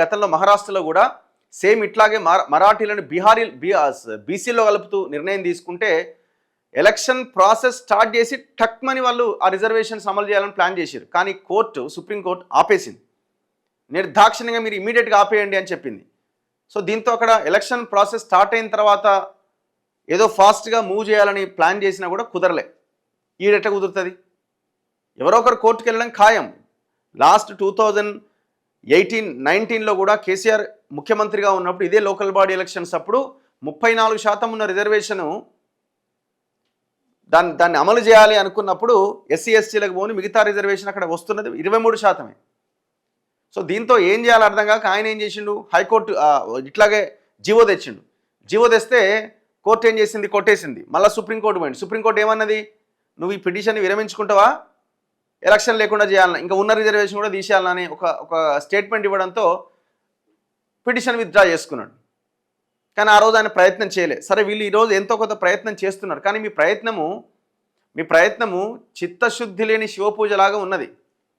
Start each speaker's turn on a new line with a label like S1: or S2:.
S1: గతంలో మహారాష్ట్రలో కూడా సేమ్ ఇట్లాగే మరాఠీలను బీసీలో కలుపుతూ నిర్ణయం తీసుకుంటే ఎలక్షన్ ప్రాసెస్ స్టార్ట్ చేసి టక్మని వాళ్ళు ఆ రిజర్వేషన్స్ అమలు చేయాలని ప్లాన్ చేశారు. కానీ సుప్రీంకోర్టు ఆపేసింది. నిర్దాక్షిణ్యంగా మీరు ఇమీడియట్గా ఆపేయండి అని చెప్పింది. సో దీంతో అక్కడ ఎలక్షన్ ప్రాసెస్ స్టార్ట్ అయిన తర్వాత ఏదో ఫాస్ట్గా మూవ్ చేయాలని ప్లాన్ చేసినా కూడా కుదరలే. ఈడెట్లా కుదురుతుంది? ఎవరో ఒకరు కోర్టుకు వెళ్ళడం ఖాయం. లాస్ట్ 2018-19లో కూడా కేసీఆర్ ముఖ్యమంత్రిగా ఉన్నప్పుడు ఇదే లోకల్ బాడీ ఎలక్షన్స్ అప్పుడు 34% ఉన్న రిజర్వేషను దాన్ని అమలు చేయాలి అనుకున్నప్పుడు ఎస్సీ ఎస్టీలకు పోని మిగతా రిజర్వేషన్ అక్కడ వస్తున్నది 23%. సో దీంతో ఏం చేయాలో అర్థం కాక ఆయన ఏం చేసిండు, హైకోర్టు ఇట్లాగే జీవో తెచ్చిండు. జీవో తెస్తే కోర్టు ఏం చేసింది, కొట్టేసింది. మళ్ళీ సుప్రీంకోర్టు పోయింది. సుప్రీంకోర్టు ఏమన్నది, నువ్వు ఈ పిటిషన్ని విరమించుకుంటావా, ఎలక్షన్ లేకుండా చేయాలన్నా, ఇంకా ఉన్న రిజర్వేషన్ కూడా తీసేయాలని ఒక స్టేట్మెంట్ ఇవ్వడంతో పిటిషన్ విత్డ్రా చేసుకున్నాడు. కానీ ఆ రోజు ఆయన ప్రయత్నం చేయలే. సరే వీళ్ళు ఈరోజు ఎంతో కొంత ప్రయత్నం చేస్తున్నారు. కానీ మీ ప్రయత్నము చిత్తశుద్ధి లేని శివపూజలాగా ఉన్నది.